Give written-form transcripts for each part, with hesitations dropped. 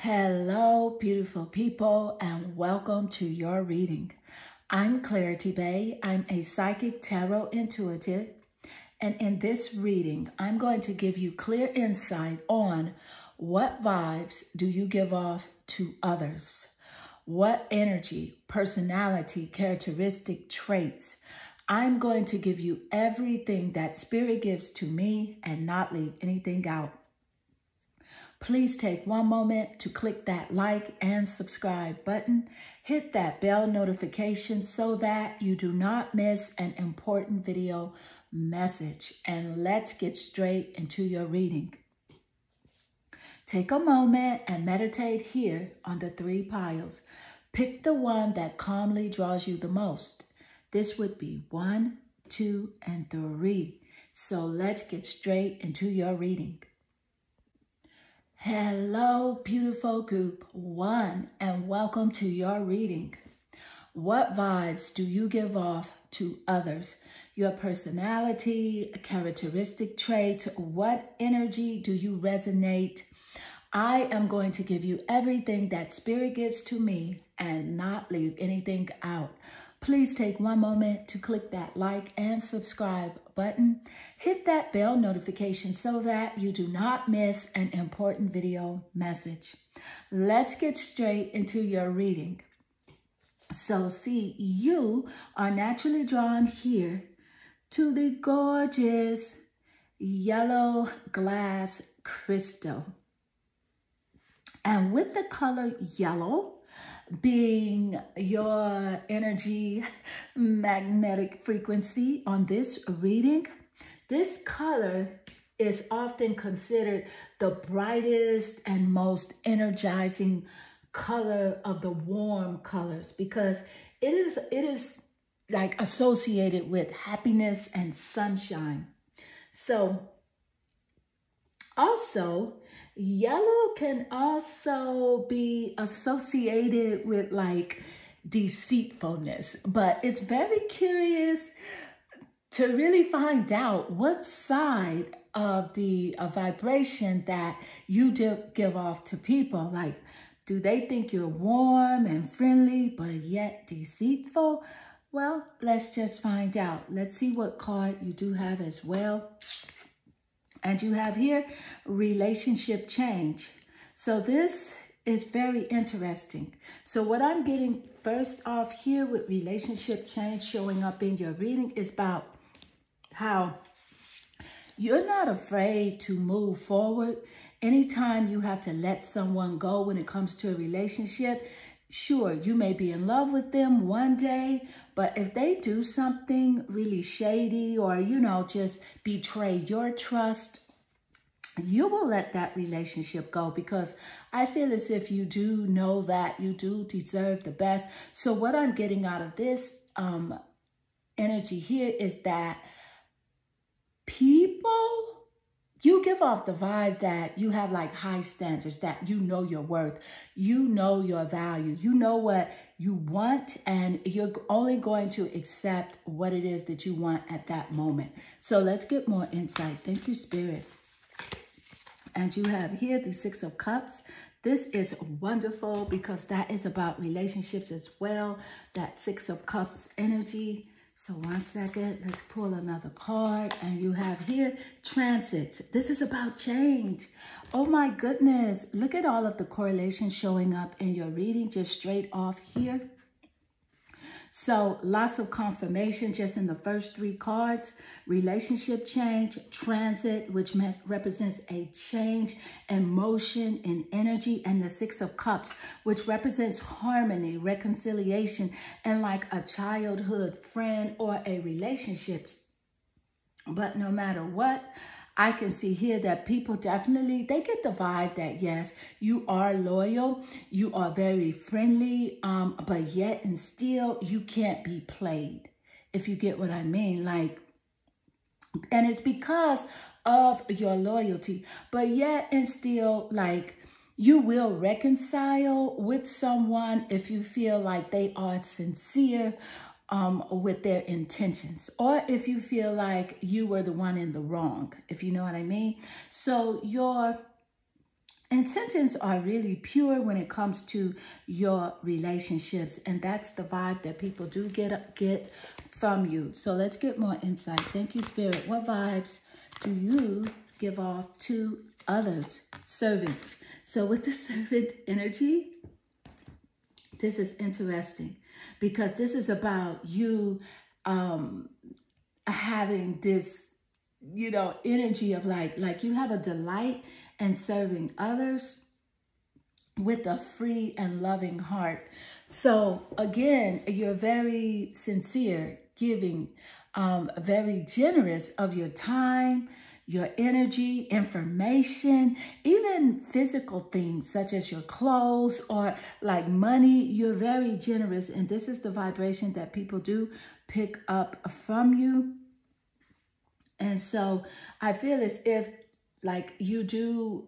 Hello, beautiful people, and welcome to your reading. I'm Clarity Bay. I'm a psychic tarot intuitive, and in this reading, I'm going to give you clear insight on what vibes do you give off to others, what energy, personality, characteristic traits. I'm going to give you everything that Spirit gives to me and not leave anything out. Please take one moment to click that like and subscribe button. Hit that bell notification so that you do not miss an important video message. And let's get straight into your reading. Take a moment and meditate here on the three piles. Pick the one that calmly draws you the most. This would be 1, 2, and 3. So let's get straight into your reading. Hello, beautiful group 1, and welcome to your reading. What vibes do you give off to others? Your personality, characteristic traits, what energy do you resonate? I am going to give you everything that Spirit gives to me and not leave anything out. Please take one moment to click that like and subscribe button. Hit that bell notification so that you do not miss an important video message. Let's get straight into your reading. So see, you are naturally drawn here to the gorgeous yellow glass crystal. And with the color yellow being your energy magnetic frequency on this reading, this color is often considered the brightest and most energizing color of the warm colors because it is like associated with happiness and sunshine. So also, yellow can also be associated with like deceitfulness, but it's very curious to really find out what side of the vibration that you do give off to people. Like, do they think you're warm and friendly, but yet deceitful? Well, let's just find out. Let's see what card you do have as well. And you have here relationship change. So this is very interesting. So what I'm getting first off here with relationship change showing up in your reading is about how you're not afraid to move forward. Anytime you have to let someone go when it comes to a relationship, sure, you may be in love with them one day, but if they do something really shady or, you know, just betray your trust, you will let that relationship go because I feel as if you do know that you do deserve the best. So what I'm getting out of this energy here is that you give off the vibe that you have like high standards, that you know your worth, you know your value, you know what you want, and you're only going to accept what it is that you want at that moment. So let's get more insight. Thank you, Spirit. And you have here the 6 of Cups. This is wonderful because that is about relationships as well, that 6 of Cups energy. So one second, let's pull another card. And you have here transits. This is about change. Oh my goodness. Look at all of the correlations showing up in your reading just straight off here. So lots of confirmation just in the first 3 cards. Relationship change, transit, which represents a change in motion in energy, and the 6 of Cups, which represents harmony, reconciliation, and like a childhood friend or a relationship. But no matter what, I can see here that people definitely, they get the vibe that yes, you are loyal, you are very friendly, but yet and still you can't be played, if you get what I mean. Like, and it's because of your loyalty, but yet and still, like, you will reconcile with someone if you feel like they are sincere with their intentions, or if you feel like you were the one in the wrong, if you know what I mean. So your Intentions are really pure when it comes to your relationships, and that's the vibe that people do get from you. So let's get more insight. Thank you, Spirit. What vibes do you give off to others? Servant. So with the servant energy, this is interesting because this is about you having this, you know, energy of like you have a delight in serving others with a free and loving heart. So again, you're very sincere, giving, very generous of your time, your energy, information, even physical things such as your clothes or like money. You're very generous, and this is the vibration that people do pick up from you. And so I feel as if like you do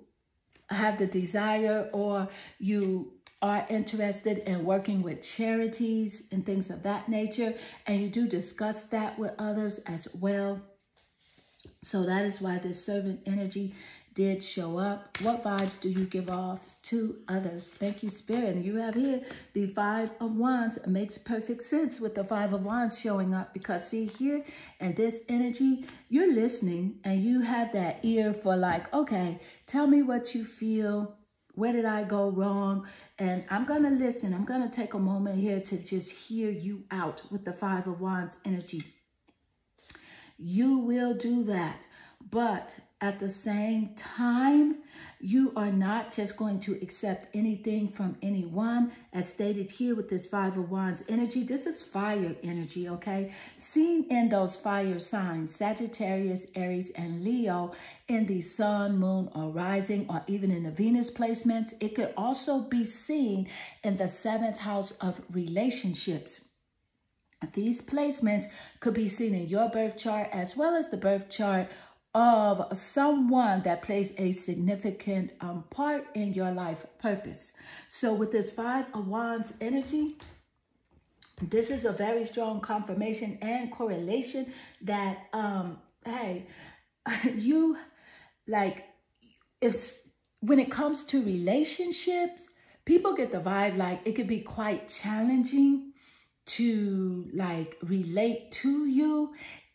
have the desire, or you are interested in working with charities and things of that nature, and you do discuss that with others as well. So that is why this servant energy did show up. What vibes do you give off to others? Thank you, Spirit. And you have here the Five of Wands. It makes perfect sense with the Five of Wands showing up, because see here and this energy, you're listening and you have that ear for like, okay, tell me what you feel. Where did I go wrong? And I'm going to listen. I'm going to take a moment here to just hear you out with the Five of Wands energy. You will do that. But at the same time, you are not just going to accept anything from anyone. As stated here with this Five of Wands energy, this is fire energy, okay? Seen in those fire signs, Sagittarius, Aries, and Leo, in the sun, moon, or rising, or even in the Venus placements. It could also be seen in the 7th house of relationships. These placements could be seen in your birth chart as well as the birth chart of someone that plays a significant part in your life purpose. So with this Five of Wands energy, this is a very strong confirmation and correlation that, hey, you like, when it comes to relationships, people get the vibe like it could be quite challenging to like relate to you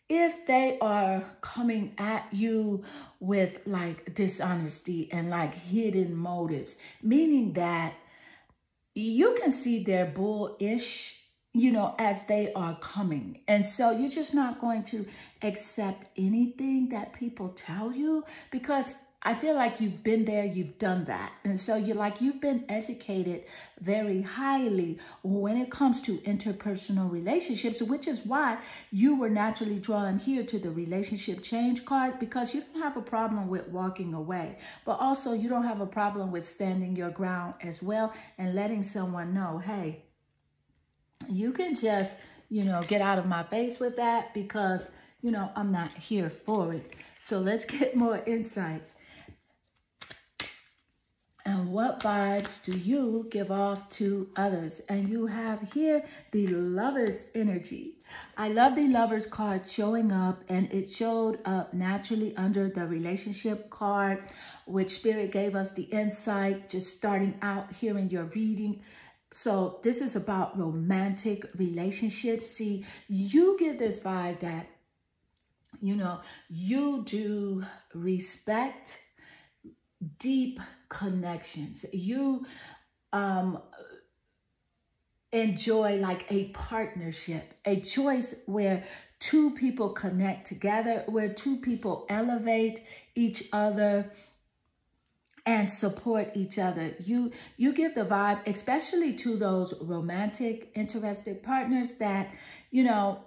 if they are coming at you with like dishonesty and like hidden motives, meaning that you can see their bullish, you know, as they are coming. And so you're just not going to accept anything that people tell you, because I feel like you've been there, you've done that. And so you've been educated very highly when it comes to interpersonal relationships, which is why you were naturally drawn here to the relationship change card, because you don't have a problem with walking away, but also you don't have a problem with standing your ground as well and letting someone know, hey, you can just, you know, get out of my face with that, because, you know, I'm not here for it. So let's get more insight. And what vibes do you give off to others? And you have here the Lovers energy. I love the Lovers card showing up, and it showed up naturally under the relationship card, which Spirit gave us the insight just starting out here in your reading. So this is about romantic relationships. See, you give this vibe that, you know, you do respect deep connections. You enjoy like a partnership, a choice where two people connect together, where two people elevate each other and support each other. You give the vibe, especially to those romantic, interested partners, that, you know,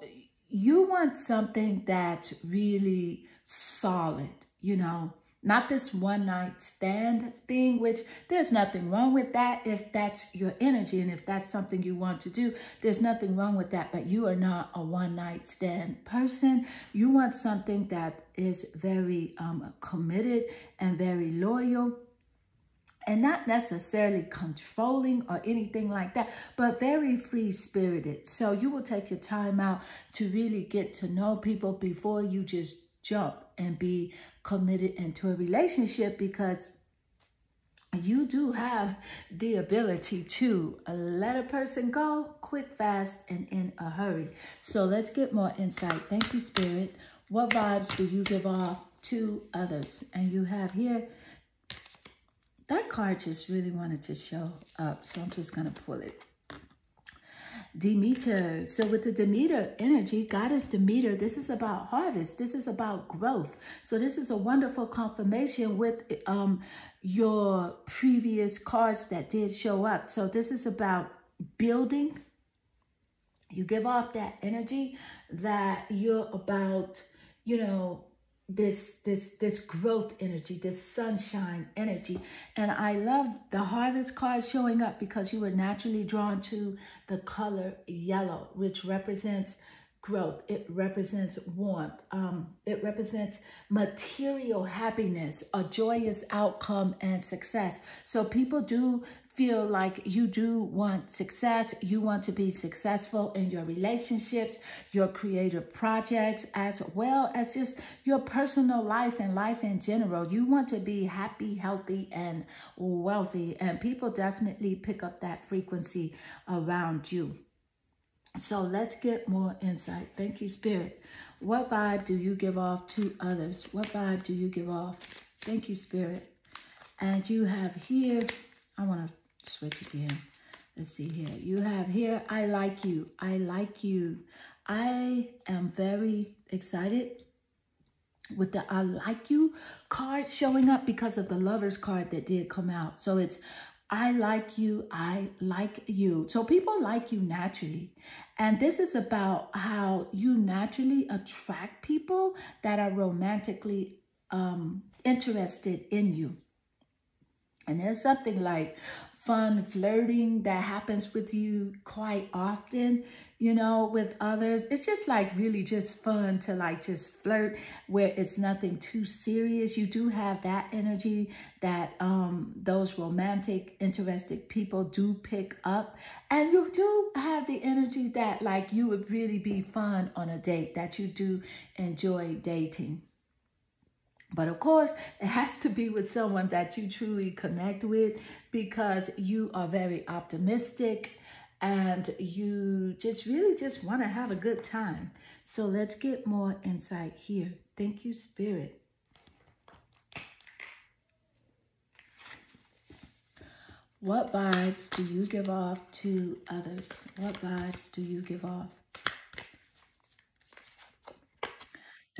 you want something that's really solid, you know, not this one night stand thing, which there's nothing wrong with that if that's your energy and if that's something you want to do. There's nothing wrong with that, but you are not a one night stand person. You want something that is very committed and very loyal, and not necessarily controlling or anything like that, but very free-spirited. So you will take your time out to really get to know people before you just jump and be committed into a relationship, because you do have the ability to let a person go quick, fast, and in a hurry. So let's get more insight. Thank you, Spirit. What vibes do you give off to others? And you have here, that card just really wanted to show up, so I'm just going to pull it. Demeter. So with the Demeter energy, Goddess Demeter, this is about harvest. This is about growth. So this is a wonderful confirmation with your previous cards that did show up. So this is about building. You give off that energy that you're about, you know, this growth energy, this sunshine energy. And I love the harvest card showing up because you were naturally drawn to the color yellow, which represents growth. It represents warmth. It represents material happiness, a joyous outcome, and success. So people do feel like you do want success. You want to be successful in your relationships, your creative projects, as well as just your personal life and life in general. You want to be happy, healthy, and wealthy. And people definitely pick up that frequency around you. So let's get more insight. Thank you, Spirit. What vibe do you give off to others? What vibe do you give off? Thank you, Spirit. And you have here, I want to switch again. Let's see here. You have here, I like you. I like you. I am very excited with the I like you card showing up because of the Lovers card that did come out. So it's I like you, I like you. So people like you naturally. And this is about how you naturally attract people that are romantically interested in you. And there's something like fun flirting that happens with you quite often, you know, with others. It's just like really just fun to like just flirt where it's nothing too serious. You do have that energy that those romantic, interested people do pick up. And you do have the energy that like you would really be fun on a date, that you do enjoy dating. But of course, it has to be with someone that you truly connect with, because you are very optimistic and you just really just want to have a good time. So let's get more insight here. Thank you, Spirit. What vibes do you give off to others? What vibes do you give off?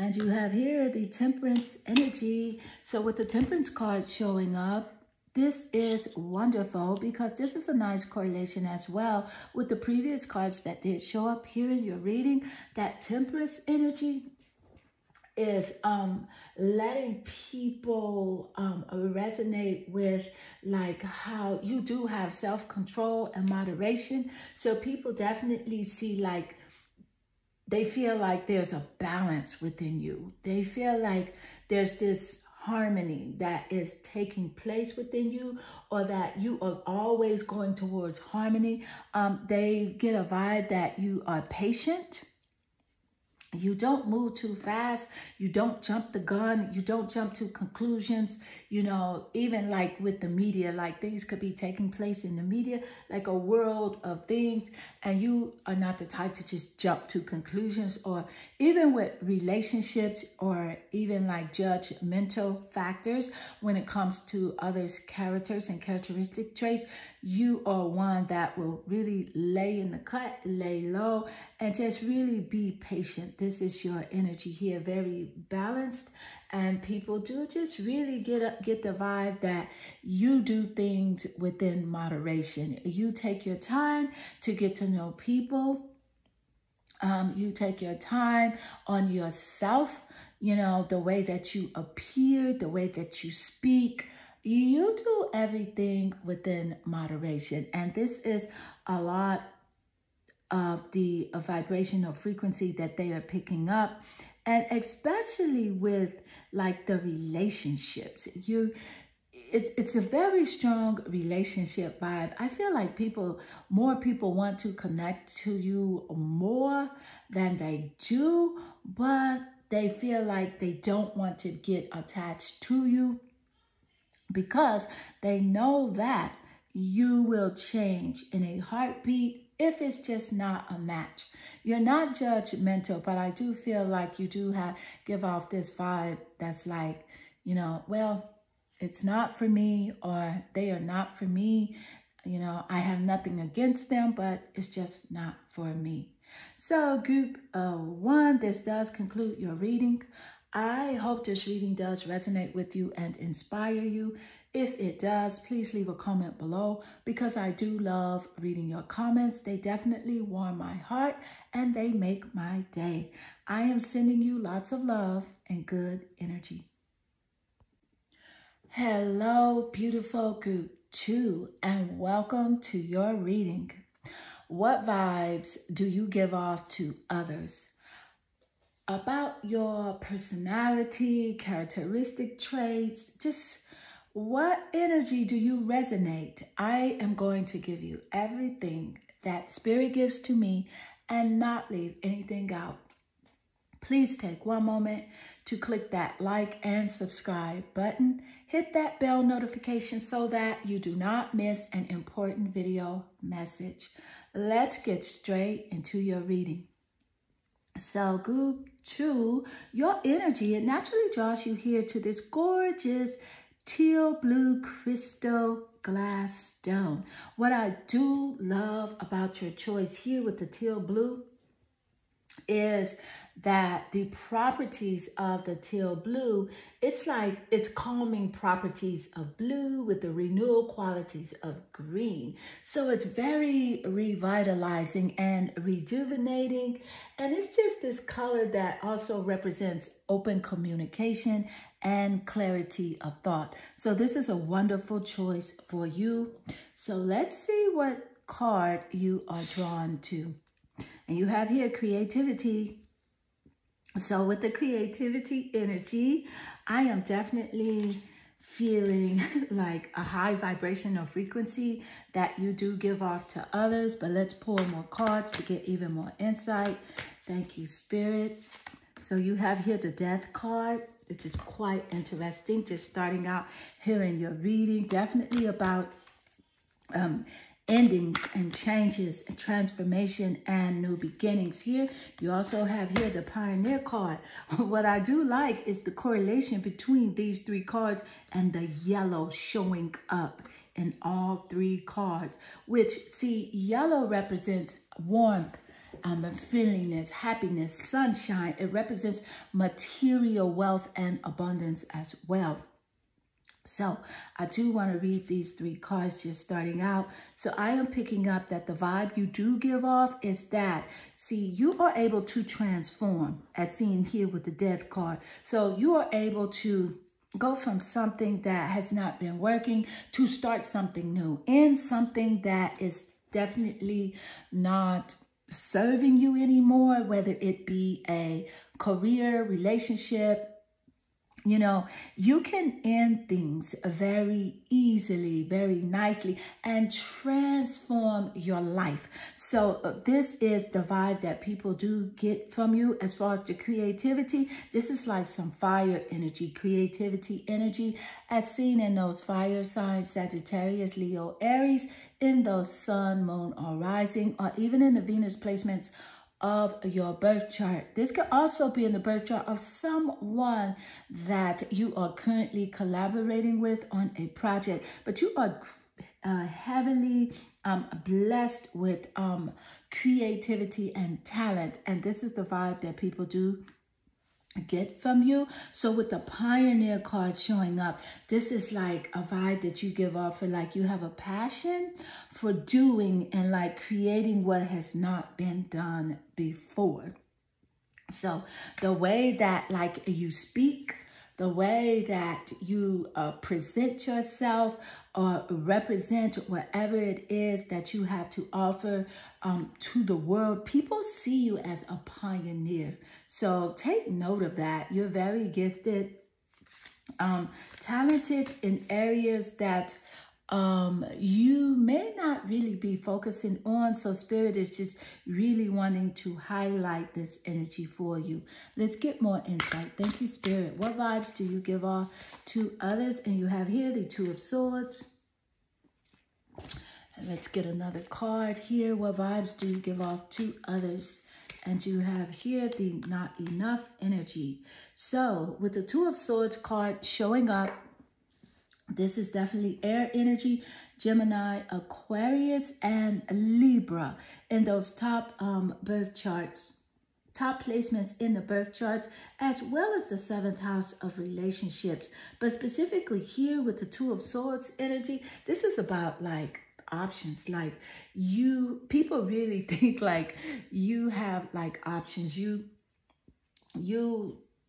And you have here the Temperance energy. So with the Temperance card showing up, this is wonderful because this is a nice correlation as well with the previous cards that did show up here in your reading. That Temperance energy is letting people resonate with like how you do have self-control and moderation. So people definitely see like, they feel like there's a balance within you. They feel like there's this harmony that is taking place within you, or that you are always going towards harmony. They get a vibe that you are patient. You don't move too fast. You don't jump the gun. You don't jump to conclusions. You know, even like with the media, like things could be taking place in the media, like a world of things. And you are not the type to just jump to conclusions, or even with relationships, or even like judgmental factors when it comes to others' characters and characteristic traits. You are one that will really lay in the cut, lay low, and just really be patient. This is your energy here, very balanced. And people do just really get the vibe that you do things within moderation. You take your time to get to know people. You take your time on yourself, you know, the way that you appear, the way that you speak. You do everything within moderation. And this is a lot of the vibrational frequency that they are picking up. And especially with like the relationships, it's a very strong relationship vibe. I feel like more people want to connect to you more than they do, but they feel like they don't want to get attached to you. because they know that you will change in a heartbeat if it's just not a match. You're not judgmental, but I do feel like you do give off this vibe that's like, you know, well, it's not for me, or they are not for me. You know, I have nothing against them, but it's just not for me. So group 1, this does conclude your reading. I hope this reading does resonate with you and inspire you. If it does, please leave a comment below, because I do love reading your comments. They definitely warm my heart and they make my day. I am sending you lots of love and good energy. Hello, beautiful group 2, and welcome to your reading. What vibes do you give off to others? About your personality, characteristic traits, just what energy do you resonate? I am going to give you everything that Spirit gives to me and not leave anything out. Please take one moment to click that like and subscribe button. Hit that bell notification so that you do not miss an important video message. Let's get straight into your reading. So group 2, your energy, it naturally draws you here to this gorgeous teal blue crystal glass stone. What I do love about your choice here with the teal blue is that the properties of the teal blue, it's like it's calming properties of blue with the renewal qualities of green. So it's very revitalizing and rejuvenating. And it's just this color that also represents open communication and clarity of thought. So this is a wonderful choice for you. So let's see what card you are drawn to. And you have here creativity. So with the creativity energy, I am definitely feeling like a high vibrational frequency that you do give off to others. But let's pull more cards to get even more insight. Thank you, Spirit. So you have here the Death card. This is quite interesting. Just starting out here in your reading. Definitely about endings and changes and transformation and new beginnings. Here you also have here the Pioneer card. What I do like is the correlation between these 3 cards and the yellow showing up in all 3 cards, which, see, yellow represents warmth, friendliness, happiness, sunshine. It represents material wealth and abundance as well. So I do want to read these 3 cards just starting out. So I am picking up that the vibe you do give off is that, see, you are able to transform, as seen here with the Death card. So you are able to go from something that has not been working to start something new, in something that is definitely not serving you anymore, whether it be a career, relationship. You know, you can end things very easily, very nicely, and transform your life. So this is the vibe that people do get from you as far as the creativity. This is like some fire energy, creativity energy, as seen in those fire signs, Sagittarius, Leo, Aries, in those sun, moon, or rising, or even in the Venus placements of your birth chart. This could also be in the birth chart of someone that you are currently collaborating with on a project, but you are heavily blessed with creativity and talent, and this is the vibe that people do get from you. So with the Pioneer card showing up, this is like a vibe that you give off for, like, you have a passion for doing and like creating what has not been done before. So the way that like you speak, the way that you present yourself or represent whatever it is that you have to offer to the world, people see you as a pioneer. So take note of that. You're very gifted, talented in areas that you may not really be focusing on. So Spirit is just really wanting to highlight this energy for you. Let's get more insight. Thank you, Spirit. What vibes do you give off to others? And you have here the Two of Swords. And let's get another card here. What vibes do you give off to others? And you have here the Not Enough energy. So with the Two of Swords card showing up, this is definitely air energy, Gemini, Aquarius, and Libra in those top birth charts, top placements in the birth charts, as well as the 7th house of relationships. But specifically here with the Two of Swords energy, this is about like options. Like people really think like you have like options. You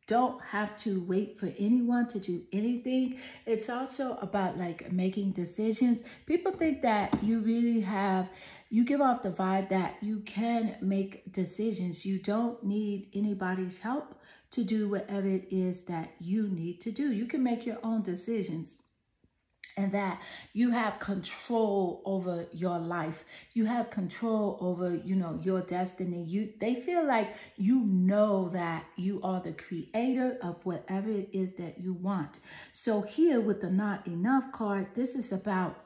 don't have to wait for anyone to do anything. It's also about like making decisions. People think that you really you give off the vibe that you can make decisions. You don't need anybody's help to do whatever it is that you need to do. You can make your own decisions. And that you have control over your life. You have control over, your destiny. They feel like you know that you are the creator of whatever it is that you want. So here with the Not Enough card, this is about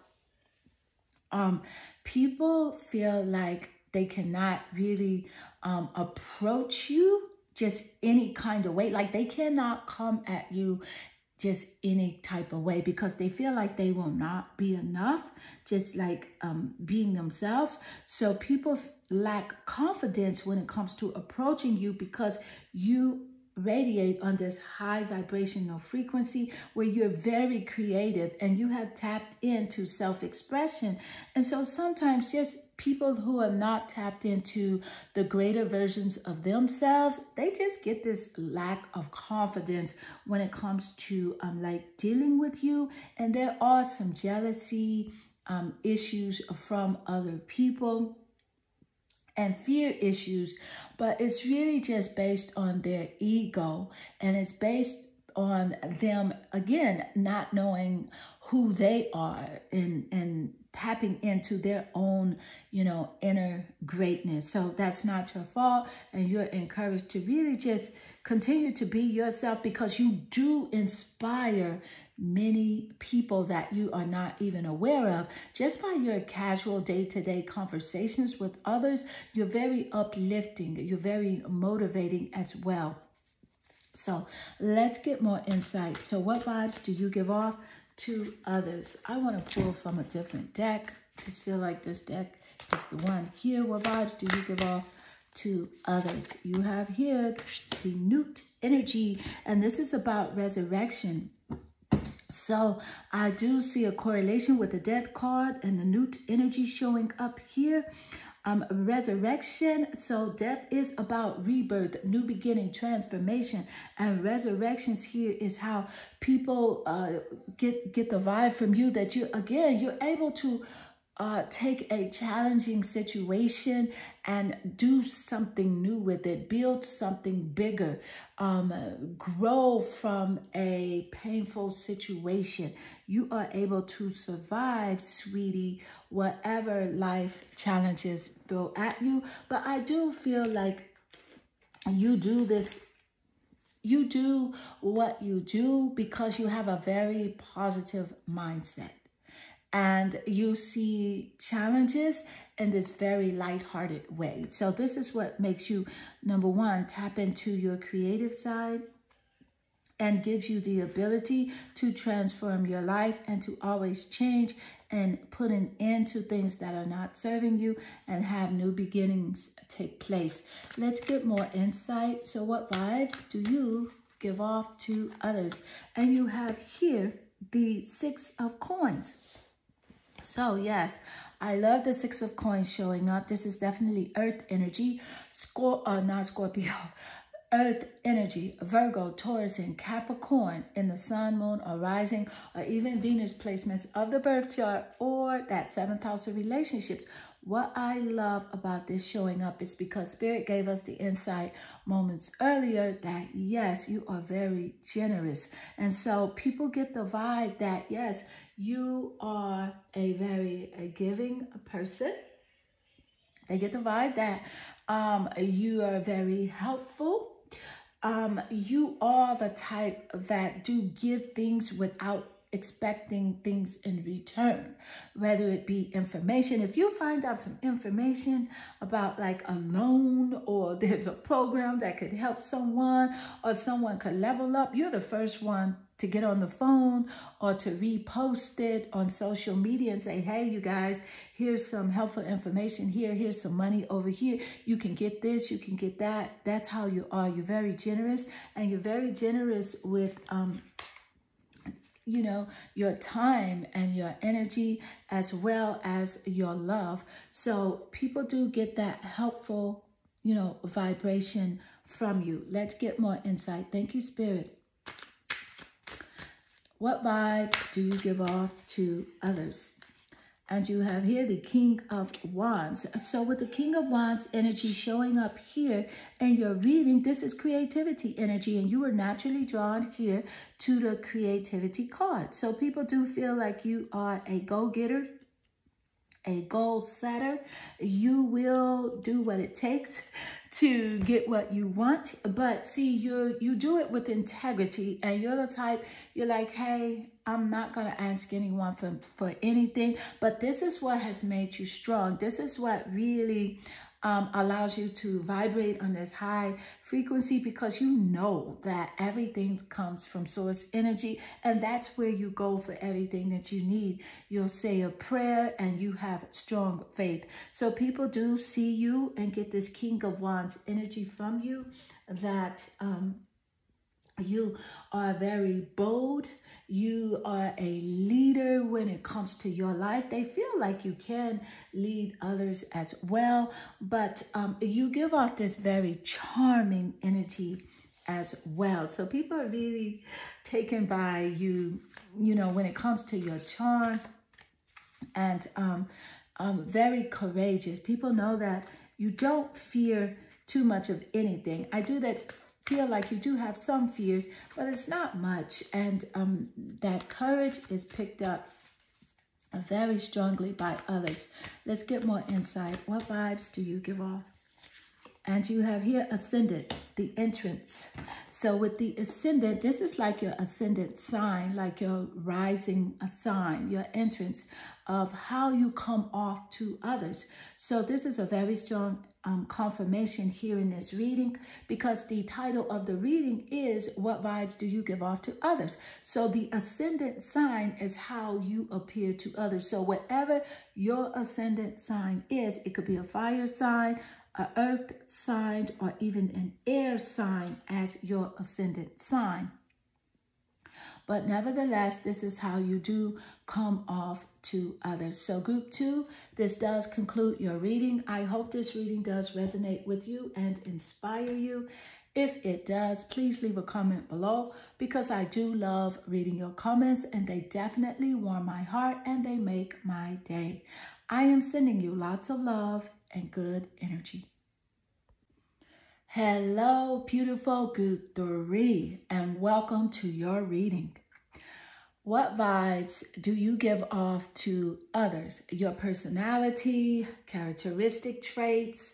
people feel like they cannot really approach you just any kind of way. Like they cannot come at you just any type of way because they feel like they will not be enough, just like being themselves. So people lack confidence when it comes to approaching you because you radiate on this high vibrational frequency where you're very creative and you have tapped into self-expression. And so sometimes just people who have not tapped into the greater versions of themselves, they just get this lack of confidence when it comes to like dealing with you. And there are some jealousy issues from other people and fear issues, but it's really just based on their ego, and it's based on them, again, not knowing who they are and tapping into their own, inner greatness. So that's not your fault, and you're encouraged to really just continue to be yourself because you do inspire many people that you are not even aware of. Just by your casual day-to-day conversations with others, you're very uplifting, you're very motivating as well. So let's get more insight. So what vibes do you give off to others? I want to pull from a different deck. I just feel like this deck is the one here. What vibes do you give off to others? You have here the Newt energy, and this is about resurrection. So I do see a correlation with the Death card and the Newt energy showing up here. Resurrection. So death is about rebirth, new beginning, transformation, and resurrections here is how people get the vibe from you that you're able to take a challenging situation and do something new with it, build something bigger, grow from a painful situation. You are able to survive, sweetie, whatever life challenges throw at you. But I do feel like you do this, you do what you do because you have a very positive mindset. And you see challenges in this very lighthearted way. So this is what makes you, number one, tap into your creative side and gives you the ability to transform your life and to always change and put an end to things that are not serving you and have new beginnings take place. Let's get more insight. So what vibes do you give off to others? And you have here the Six of Coins. So yes, I love the Six of Coins showing up. This is definitely Earth energy, not Scorpio, Earth energy, Virgo, Taurus, and Capricorn in the Sun, Moon, or Rising, or even Venus placements of the birth chart, or that 7th house of relationships. What I love about this showing up is because Spirit gave us the insight moments earlier that, yes, you are very generous. And so people get the vibe that, yes, you are a very giving person. They get the vibe that you are very helpful. You are the type that do give things without expecting things in return, whether it be information. If you find out some information about like a loan, or there's a program that could help someone, or someone could level up, you're the first one to get on the phone or to repost it on social media and say, hey, you guys, here's some helpful information here. Here's some money over here. You can get this, you can get that. That's how you are. You're very generous, and you're very generous with, you know, your time and your energy, as well as your love. So people do get that helpful, you know, vibration from you. Let's get more insight. Thank you, Spirit. What vibe do you give off to others? And you have here the King of Wands. So with the King of Wands energy showing up here in your reading, this is creativity energy, and you were naturally drawn here to the creativity card. So people do feel like you are a go-getter, a goal setter. You will do what it takes to get what you want. But see, you do it with integrity, and you're the type, you're like, hey, I'm not going to ask anyone for anything. But this is what has made you strong. This is what really allows you to vibrate on this high frequency, because you know that everything comes from source energy, and that's where you go for everything that you need. You'll say a prayer and you have strong faith. So people do see you and get this King of Wands energy from you, that you are very bold. You are a leader when it comes to your life. They feel like you can lead others as well, but you give off this very charming energy as well. So people are really taken by you, you know, when it comes to your charm, and very courageous. People know that you don't fear too much of anything. I do that. Feel like you do have some fears, but it's not much. And that courage is picked up very strongly by others. Let's get more insight. What vibes do you give off? And you have here Ascendant, the entrance. So with the Ascendant, this is like your Ascendant sign, like your rising sign, your entrance of how you come off to others. So this is a very strong confirmation here in this reading, because the title of the reading is What Vibes Do You Give Off to Others? So the Ascendant sign is how you appear to others. So whatever your Ascendant sign is, it could be a fire sign, an earth sign, or even an air sign as your Ascendant sign. But nevertheless, this is how you do come off to others. So group 2, this does conclude your reading. I hope this reading does resonate with you and inspire you. If it does, please leave a comment below, because I do love reading your comments, and they definitely warm my heart and they make my day. I am sending you lots of love and good energy. Hello, beautiful group 3, and welcome to your reading. What vibes do you give off to others? Your personality, characteristic traits.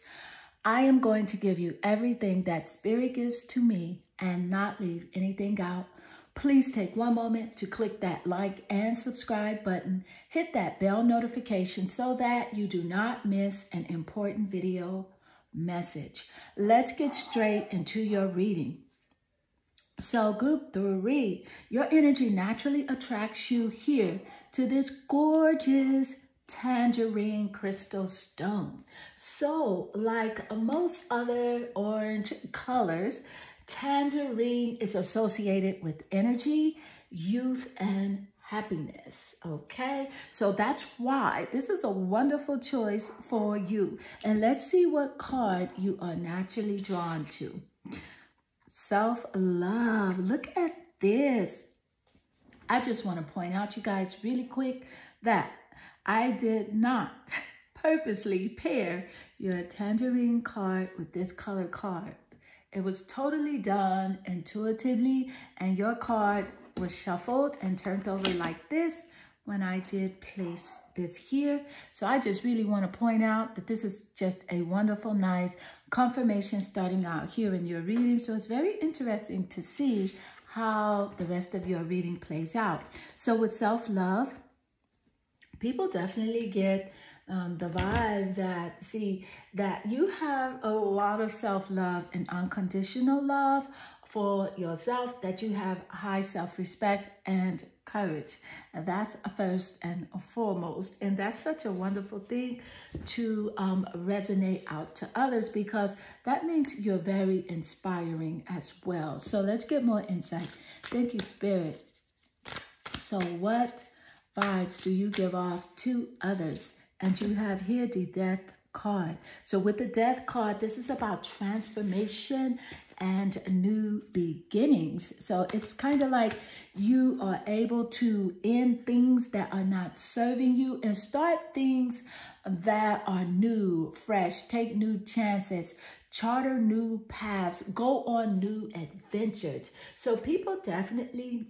I am going to give you everything that Spirit gives to me and not leave anything out. Please take one moment to click that like and subscribe button. Hit that bell notification so that you do not miss an important video message. Let's get straight into your reading. So group 3, your energy naturally attracts you here to this gorgeous tangerine crystal stone. So like most other orange colors, tangerine is associated with energy, youth, and happiness. Okay, so that's why this is a wonderful choice for you. And let's see what card you are naturally drawn to. Self-love. Look at this. I just want to point out, you guys, really quick, that I did not purposely pair your tangerine card with this color card. It was totally done intuitively, and your card was shuffled and turned over like this when I did place this here. So I just really want to point out that this is just a wonderful, nice confirmation starting out here in your reading. So it's very interesting to see how the rest of your reading plays out. So with self-love, people definitely get the vibe that, that you have a lot of self-love and unconditional love for yourself, that you have high self-respect and courage. And that's first and foremost. And that's such a wonderful thing to resonate out to others, because that means you're very inspiring as well. So let's get more insight. Thank you, Spirit. So what vibes do you give off to others? And you have here the Death card. So with the Death card, this is about transformation and new beginnings. So it's kind of like you are able to end things that are not serving you and start things that are new, fresh, take new chances, charter new paths, go on new adventures. So people definitely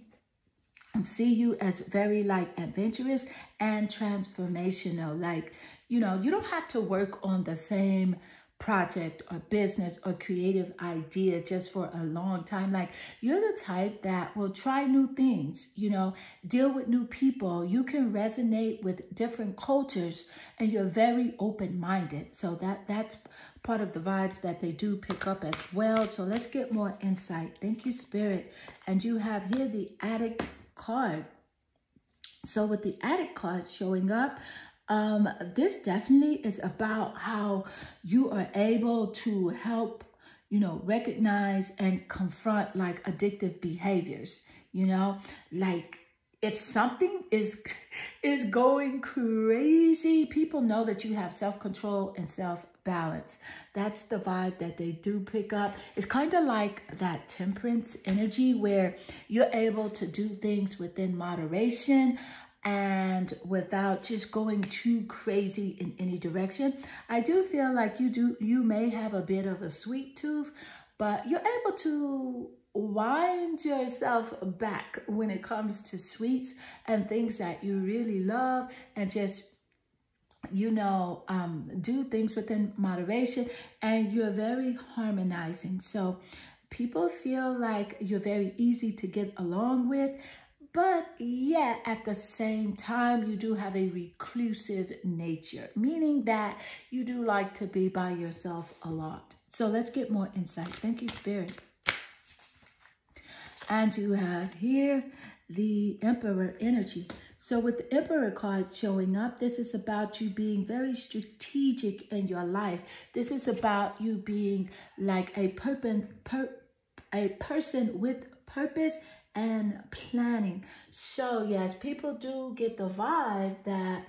see you as very like adventurous and transformational. Like, you know, you don't have to work on the same project or business or creative idea just for a long time. Like, you're the type that will try new things, you know, deal with new people. You can resonate with different cultures, and you're very open-minded. So that's part of the vibes that they do pick up as well. So let's get more insight. Thank you, Spirit. And you have here the Addict card. So with the Addict card showing up, this definitely is about how you are able to help, you know, recognize and confront like addictive behaviors, you know, like if something is going crazy, people know that you have self-control and self-balance. That's the vibe that they do pick up. It's kind of like that temperance energy where you're able to do things within moderation and without just going too crazy in any direction. I do feel like you may have a bit of a sweet tooth, but you're able to wind yourself back when it comes to sweets and things that you really love, and just, you know, do things within moderation, and you're very harmonizing. So people feel like you're very easy to get along with. But yeah, at the same time, you do have a reclusive nature, meaning that you do like to be by yourself a lot. So let's get more insight. Thank you, Spirit. And you have here the Emperor energy. So with the Emperor card showing up, this is about you being very strategic in your life. This is about you being like a person with purpose and planning. So yes, people do get the vibe that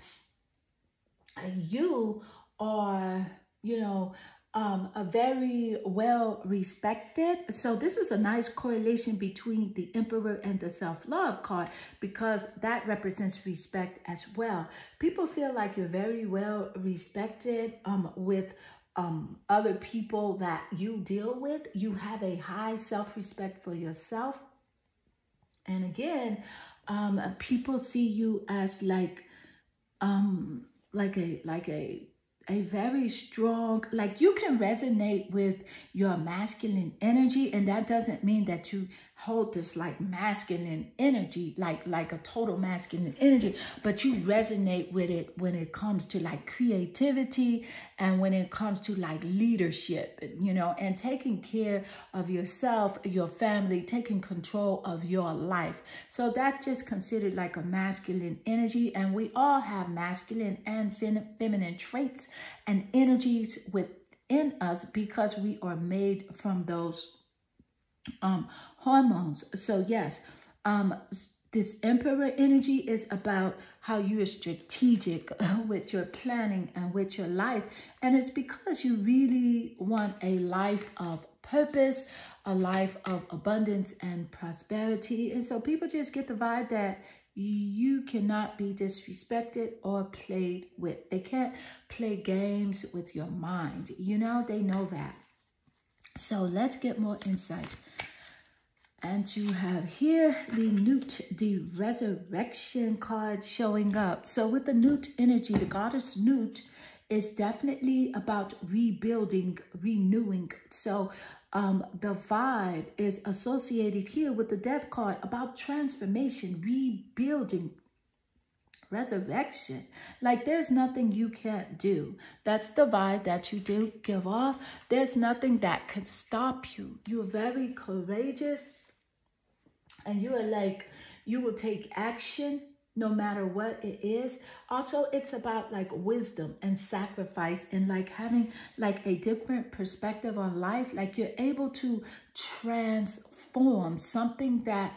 you are, you know, a very well respected. So this is a nice correlation between the Emperor and the self-love card, because that represents respect as well. People feel like you're very well respected with other people that you deal with. You have a high self-respect for yourself. And again, people see you as like a very strong, like you can resonate with your masculine energy. And that doesn't mean that you hold this like masculine energy, like a total masculine energy, but you resonate with it when it comes to like creativity and when it comes to like leadership, you know, and taking care of yourself, your family, taking control of your life. So that's just considered like a masculine energy. And we all have masculine and feminine traits and energies within us, because we are made from those hormones. So yes, this Emperor energy is about how you are strategic with your planning and with your life. And it's because you really want a life of purpose, a life of abundance and prosperity. And so people just get the vibe that You cannot be disrespected or played with. They can't play games with your mind. You know, they know that. So let's get more insight. And you have here the Newt, the resurrection card showing up. So with the Newt energy, the goddess Newt is definitely about rebuilding, renewing. So the vibe is associated here with the Death card about transformation, rebuilding, resurrection. Like there's nothing you can't do. That's the vibe that you do give off. There's nothing that can stop you. You're very courageous. And you are like, you will take action no matter what it is. Also, it's about like wisdom and sacrifice and like having like a different perspective on life. Like you're able to transform something that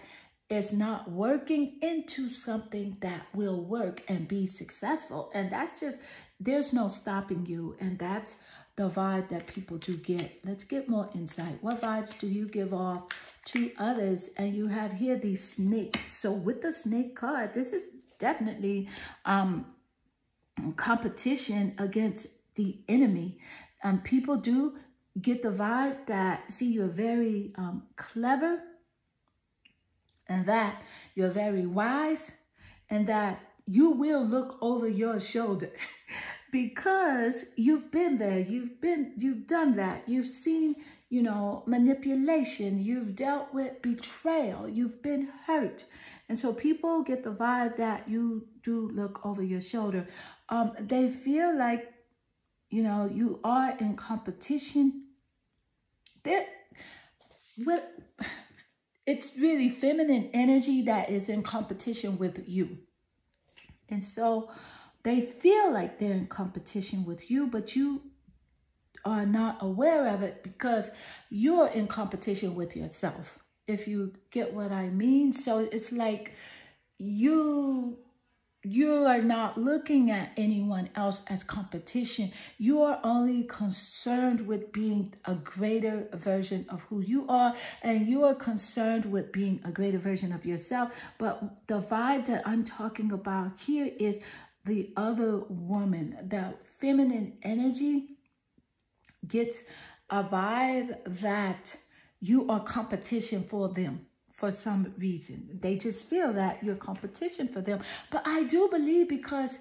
is not working into something that will work and be successful. And that's just, there's no stopping you. And that's the vibe that people do get. Let's get more insight. What vibes do you give off to others? And you have here the snake. So with the snake card, this is definitely competition against the enemy. People do get the vibe that, see, you're very clever, and that you're very wise, and that you will look over your shoulder. Because you've been there, you've done that. You've seen, you know, manipulation. You've dealt with betrayal. You've been hurt. And so people get the vibe that you do look over your shoulder. They feel like, you know, you are in competition. It's really feminine energy that is in competition with you. And so they feel like they're in competition with you, but you are not aware of it because you're in competition with yourself, if you get what I mean. So it's like you are not looking at anyone else as competition. You are only concerned with being a greater version of who you are, and you are concerned with being a greater version of yourself. But the vibe that I'm talking about here is the other woman. The feminine energy gets a vibe that you are competition for them for some reason. They just feel that you're competition for them. But I do believe because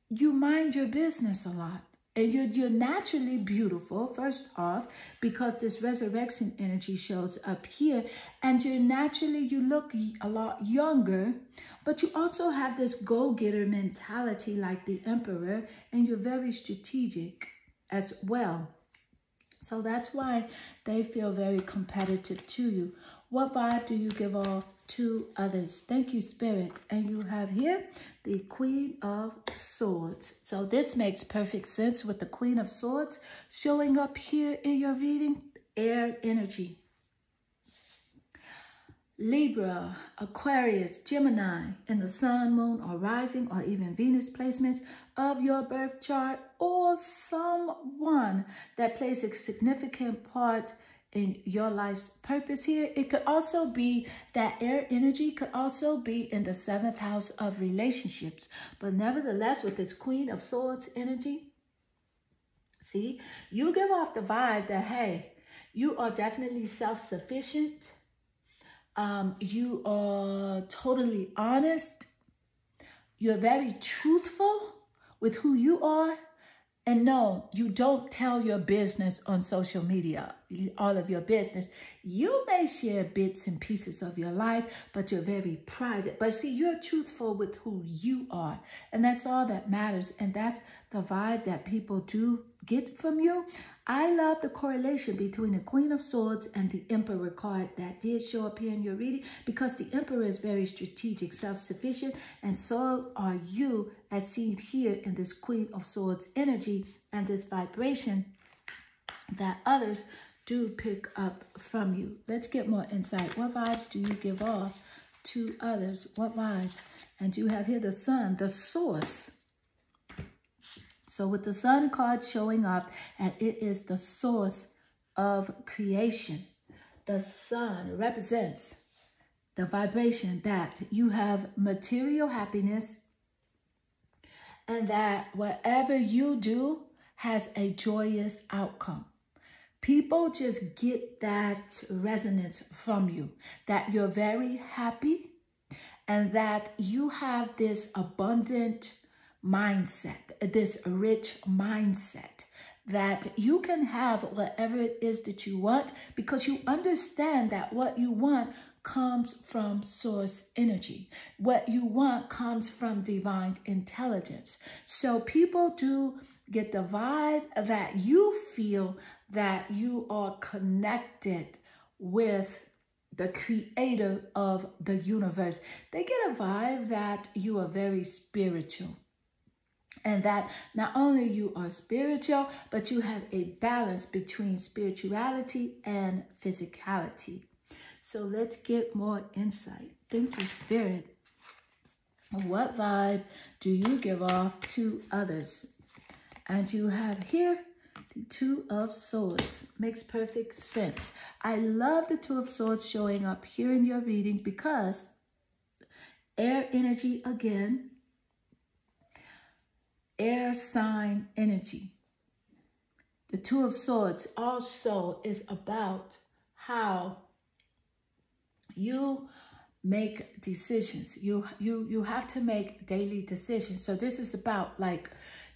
you mind your business a lot. And you're naturally beautiful, first off, because this resurrection energy shows up here. And you look a lot younger, but you also have this go-getter mentality like the emperor, and you're very strategic as well. So that's why they feel very competitive to you. What vibe do you give off to others? Thank you, Spirit. And you have here the Queen of Swords. So this makes perfect sense with the Queen of Swords showing up here in your reading. Air energy. Libra, Aquarius, Gemini in the sun, moon, or rising, or even Venus placements of your birth chart, or someone that plays a significant part in your life's purpose here. It could also be that air energy could also be in the 7th house of relationships. But nevertheless, with this Queen of Swords energy, see, you give off the vibe that, hey, you are definitely self-sufficient. You are totally honest. You're very truthful with who you are. And no, you don't tell your business on social media, all of your business. You may share bits and pieces of your life, but you're very private. But see, you're truthful with who you are. And that's all that matters. And that's the vibe that people do get from you. I love the correlation between the Queen of Swords and the Emperor card that did show up here in your reading, because the Emperor is very strategic, self-sufficient, and so are you, as seen here in this Queen of Swords energy and this vibration that others do pick up from you. Let's get more insight. What vibes do you give off to others? What vibes? And you have here the Sun, the source. So with the Sun card showing up, and it is the source of creation. The Sun represents the vibration that you have material happiness and that whatever you do has a joyous outcome. People just get that resonance from you, that you're very happy and that you have this abundant mindset, this rich mindset, that you can have whatever it is that you want because you understand that what you want comes from source energy. What you want comes from divine intelligence. So people do get the vibe that you feel that you are connected with the creator of the universe. They get a vibe that you are very spiritual. And that not only you are spiritual, but you have a balance between spirituality and physicality. So let's get more insight. Thank you, Spirit. What vibe do you give off to others? And you have here the Two of Swords. Makes perfect sense. I love the Two of Swords showing up here in your reading because air energy again, air sign energy. The Two of Swords also is about how you make decisions. You have to make daily decisions. So this is about like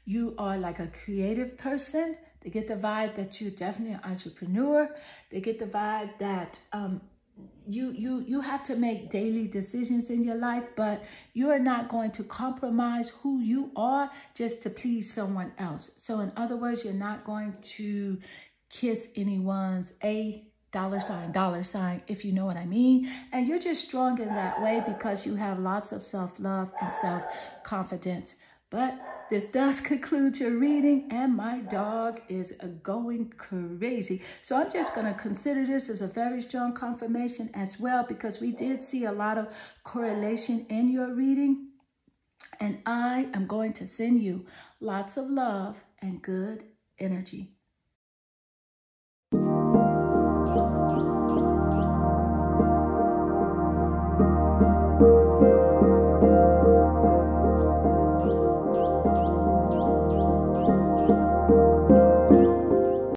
you are like a creative person. They get the vibe that you're definitely an entrepreneur. They get the vibe that you have to make daily decisions in your life, but you are not going to compromise who you are just to please someone else. So in other words, you're not going to kiss anyone's dollar sign, if you know what I mean. And you're just strong in that way because you have lots of self-love and self-confidence. But this does conclude your reading, and my dog is going crazy. So I'm just going to consider this as a very strong confirmation as well, because we did see a lot of correlation in your reading. And I am going to send you lots of love and good energy.